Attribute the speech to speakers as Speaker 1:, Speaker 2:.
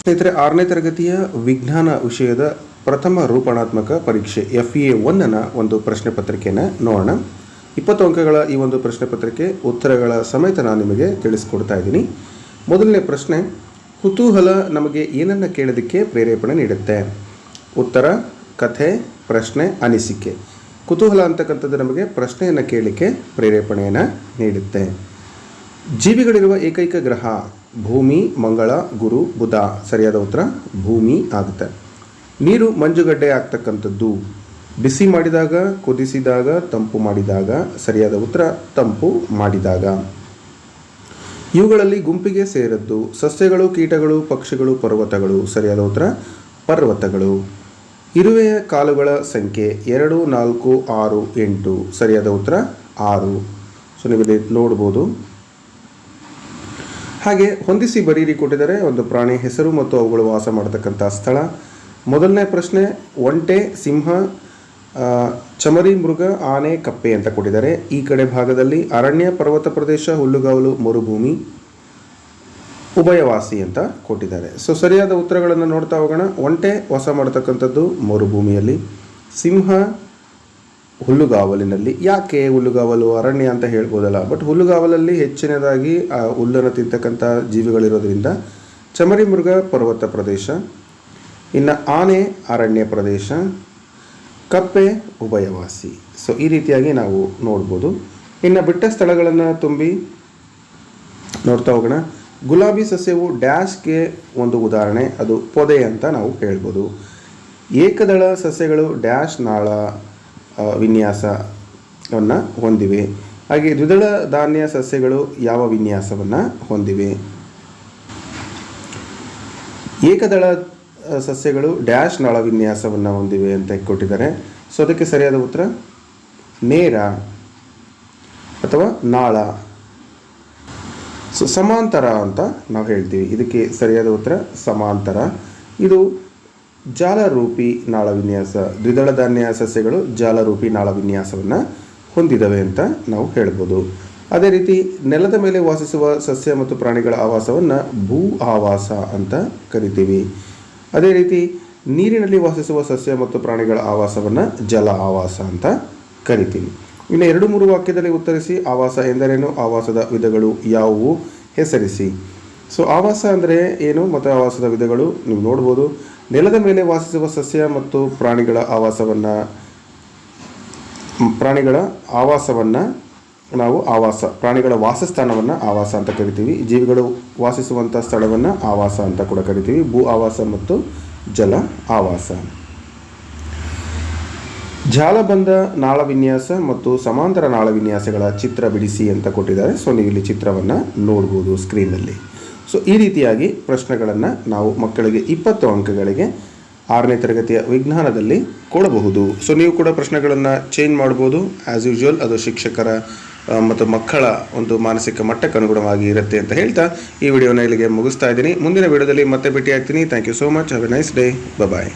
Speaker 1: ಸ್ನೇಹಿತರೆ, 6ನೇ ತರಗತಿಯ ವಿಜ್ಞಾನ ವಿಷಯದ ಪ್ರಥಮ ರೂಪಣಾತ್ಮಕ ಪರೀಕ್ಷೆ FA1ನ ಒಂದು ಪ್ರಶ್ನೆ ಪತ್ರಿಕೆಯನ್ನು ನೋಡೋಣ. 20 ಅಂಕಗಳ ಈ ಒಂದು ಪ್ರಶ್ನೆ ಪತ್ರಿಕೆ ಉತ್ತರಗಳ ಸಮೇತ ನಾನು ನಿಮಗೆ ತಿಳಿಸ್ಕೊಡ್ತಾ ಇದ್ದೀನಿ. ಮೊದಲನೇ ಪ್ರಶ್ನೆ, ಕುತೂಹಲ ನಮಗೆ ಏನನ್ನು ಕೇಳೋದಕ್ಕೆ ಪ್ರೇರೇಪಣೆ ನೀಡುತ್ತೆ? ಉತ್ತರ ಕಥೆ, ಪ್ರಶ್ನೆ, ಅನಿಸಿಕೆ. ಕುತೂಹಲ ಅಂತಕ್ಕಂಥದ್ದು ನಮಗೆ ಪ್ರಶ್ನೆಯನ್ನು ಕೇಳಲಿಕ್ಕೆ ಪ್ರೇರೇಪಣೆಯನ್ನು ನೀಡುತ್ತೆ. ಜೀವಿಗಳಿರುವ ಏಕೈಕ ಗ್ರಹ ಭೂಮಿ, ಮಂಗಳ, ಗುರು, ಬುಧ. ಸರಿಯಾದ ಉತ್ತರ ಭೂಮಿ ಆಗುತ್ತೆ. ನೀರು ಮಂಜುಗಡ್ಡೆ ಆಗ್ತಕ್ಕಂಥದ್ದು ಬಿಸಿ ಮಾಡಿದಾಗ, ಕುದಿಸಿದಾಗ, ತಂಪು ಮಾಡಿದಾಗ. ಸರಿಯಾದ ಉತ್ತರ ತಂಪು ಮಾಡಿದಾಗ. ಇವುಗಳಲ್ಲಿ ಗುಂಪಿಗೆ ಸೇರದ್ದು ಸಸ್ಯಗಳು, ಕೀಟಗಳು, ಪಕ್ಷಿಗಳು, ಪರ್ವತಗಳು. ಸರಿಯಾದ ಉತ್ತರ ಪರ್ವತಗಳು. ಇರುವೆಯ ಕಾಲುಗಳ ಸಂಖ್ಯೆ 2, 4, 6, 8. ಸರಿಯಾದ ಉತ್ತರ 6. ಸೊ ನೀವು ನೋಡ್ಬೋದು. ಹಾಗೆ ಹೊಂದಿಸಿ ಬರೀರಿ ಕೊಟ್ಟಿದ್ದಾರೆ ಒಂದು ಪ್ರಾಣಿ ಹೆಸರು ಮತ್ತು ಅವುಗಳು ವಾಸ ಮಾಡತಕ್ಕಂಥ ಸ್ಥಳ. ಮೊದಲನೇ ಪ್ರಶ್ನೆ, ಒಂಟೆ, ಸಿಂಹ, ಚಮರಿ ಮೃಗ, ಆನೆ, ಕಪ್ಪೆ ಅಂತ ಕೊಟ್ಟಿದ್ದಾರೆ. ಈ ಕಡೆ ಭಾಗದಲ್ಲಿ ಅರಣ್ಯ, ಪರ್ವತ ಪ್ರದೇಶ, ಹುಲ್ಲುಗಾವಲು, ಮರುಭೂಮಿ, ಉಭಯವಾಸಿ ಅಂತ ಕೊಟ್ಟಿದ್ದಾರೆ. ಸೊ ಸರಿಯಾದ ಉತ್ತರಗಳನ್ನು ನೋಡ್ತಾ ಹೋಗೋಣ. ಒಂಟೆ ವಾಸ ಮಾಡತಕ್ಕಂಥದ್ದು ಮರುಭೂಮಿಯಲ್ಲಿ, ಸಿಂಹ ಹುಲ್ಲುಗಾವಲಿನಲ್ಲಿ. ಯಾಕೆ ಹುಲ್ಲುಗಾವಲು, ಅರಣ್ಯ ಅಂತ ಹೇಳ್ಬೋದಲ್ಲ, ಬಟ್ ಹುಲ್ಲುಗಾವಲಲ್ಲಿ ಹೆಚ್ಚಿನದಾಗಿ ಹುಲ್ಲನ್ನು ತಿಂತಕ್ಕಂಥ ಜೀವಿಗಳಿರೋದ್ರಿಂದ. ಚಮರಿ ಮೃಗ ಪರ್ವತ ಪ್ರದೇಶ, ಇನ್ನು ಆನೆ ಅರಣ್ಯ ಪ್ರದೇಶ, ಕಪ್ಪೆ ಉಭಯವಾಸಿ. ಸೊ ಈ ರೀತಿಯಾಗಿ ನಾವು ನೋಡ್ಬೋದು. ಇನ್ನು ಬಿಟ್ಟ ಸ್ಥಳಗಳನ್ನು ತುಂಬಿ ನೋಡ್ತಾ ಹೋಗೋಣ. ಗುಲಾಬಿ ಸಸ್ಯವು ಡ್ಯಾಶ್ಗೆ ಒಂದು ಉದಾಹರಣೆ, ಅದು ಪೊದೆ ಅಂತ ನಾವು ಹೇಳ್ಬೋದು. ಏಕದಳ ಸಸ್ಯಗಳು ಡ್ಯಾಶ್ ನಾಳ ವಿನ್ಯಾಸವನ್ನು ಹೊಂದಿವೆ. ಹಾಗೆ ದ್ವಿದಳ ಧಾನ್ಯ ಸಸ್ಯಗಳು ಯಾವ ವಿನ್ಯಾಸವನ್ನು ಹೊಂದಿವೆ? ಏಕದಳ ಸಸ್ಯಗಳು ಡ್ಯಾಶ್ ನಾಳ ವಿನ್ಯಾಸವನ್ನು ಹೊಂದಿವೆ ಅಂತ ಕೊಟ್ಟಿದ್ದಾರೆ. ಸೊ ಅದಕ್ಕೆ ಸರಿಯಾದ ಉತ್ತರ ನೇರ ಅಥವಾ ನಾಳ. ಸೊ ಸಮಾಂತರ ಅಂತ ನಾವು ಹೇಳ್ತೀವಿ. ಇದಕ್ಕೆ ಸರಿಯಾದ ಉತ್ತರ ಸಮಾಂತರ. ಇದು ಜಾಲರೂಪಿ ನಾಳ ವಿನ್ಯಾಸ. ದ್ವಿದಳ ಧಾನ್ಯ ಸಸ್ಯಗಳು ಜಾಲರೂಪಿ ನಾಳ ವಿನ್ಯಾಸವನ್ನು ಹೊಂದಿದವೆ ಅಂತ ನಾವು ಹೇಳ್ಬೋದು. ಅದೇ ರೀತಿ ನೆಲದ ಮೇಲೆ ವಾಸಿಸುವ ಸಸ್ಯ ಮತ್ತು ಪ್ರಾಣಿಗಳ ಆವಾಸವನ್ನು ಭೂ ಆವಾಸ ಅಂತ ಕರಿತೀವಿ. ಅದೇ ರೀತಿ ನೀರಿನಲ್ಲಿ ವಾಸಿಸುವ ಸಸ್ಯ ಮತ್ತು ಪ್ರಾಣಿಗಳ ಆವಾಸವನ್ನು ಜಲ ಆವಾಸ ಅಂತ ಕರಿತೀವಿ. ಇನ್ನು 2-3 ವಾಕ್ಯದಲ್ಲಿ ಉತ್ತರಿಸಿ. ಆವಾಸ ಎಂದರೇನು? ಆವಾಸದ ವಿಧಗಳು ಯಾವುವು? ಹೆಸರಿಸಿ. ಸೊ ಆವಾಸ ಅಂದರೆ ಏನು ಮತ್ತು ಆವಾಸದ ವಿಧಗಳು ನೀವು ನೋಡ್ಬೋದು. ನೆಲದ ಮೇಲೆ ವಾಸಿಸುವ ಸಸ್ಯ ಮತ್ತು ಪ್ರಾಣಿಗಳ ಆವಾಸವನ್ನು ನಾವು ಪ್ರಾಣಿಗಳ ವಾಸಸ್ಥಾನವನ್ನು ಆವಾಸ ಅಂತ ಕರಿತೀವಿ. ಜೀವಿಗಳು ವಾಸಿಸುವಂಥ ಸ್ಥಳವನ್ನು ಆವಾಸ ಅಂತ ಕೂಡ ಕರಿತೀವಿ. ಭೂ ಆವಾಸ ಮತ್ತು ಜಲ ಆವಾಸ. ಜಾಲಬಂಧ ನಾಳ ವಿನ್ಯಾಸ ಮತ್ತು ಸಮಾಂತರ ನಾಳ ವಿನ್ಯಾಸಗಳ ಚಿತ್ರ ಬಿಡಿಸಿ ಅಂತ ಕೊಟ್ಟಿದ್ದಾರೆ. ಸೊ ನೀವು ಇಲ್ಲಿ ಚಿತ್ರವನ್ನು ನೋಡ್ಬೋದು ಸ್ಕ್ರೀನಲ್ಲಿ. ಸೊ ಈ ರೀತಿಯಾಗಿ ಪ್ರಶ್ನೆಗಳನ್ನು ನಾವು ಮಕ್ಕಳಿಗೆ 20 ಅಂಕಗಳಿಗೆ 6ನೇ ತರಗತಿಯ ವಿಜ್ಞಾನದಲ್ಲಿ ಕೊಡಬಹುದು. ಸೊ ನೀವು ಕೂಡ ಪ್ರಶ್ನೆಗಳನ್ನು ಚೇಂಜ್ ಮಾಡ್ಬೋದು. ಆ್ಯಸ್ ಯೂಶುವಲ್ ಅದು ಶಿಕ್ಷಕರ ಮತ್ತು ಮಕ್ಕಳ ಒಂದು ಮಾನಸಿಕ ಮಟ್ಟಕ್ಕೆ ಅನುಗುಣವಾಗಿ ಇರುತ್ತೆ ಅಂತ ಹೇಳ್ತಾ ಈ ವಿಡಿಯೋನ ಇಲ್ಲಿಗೆ ಮುಗಿಸ್ತಾ ಇದ್ದೀನಿ. ಮುಂದಿನ ವಿಡಿಯೋದಲ್ಲಿ ಮತ್ತೆ ಭೇಟಿ ಆಗ್ತೀನಿ. Thank you so much. Have a nice day. Bye.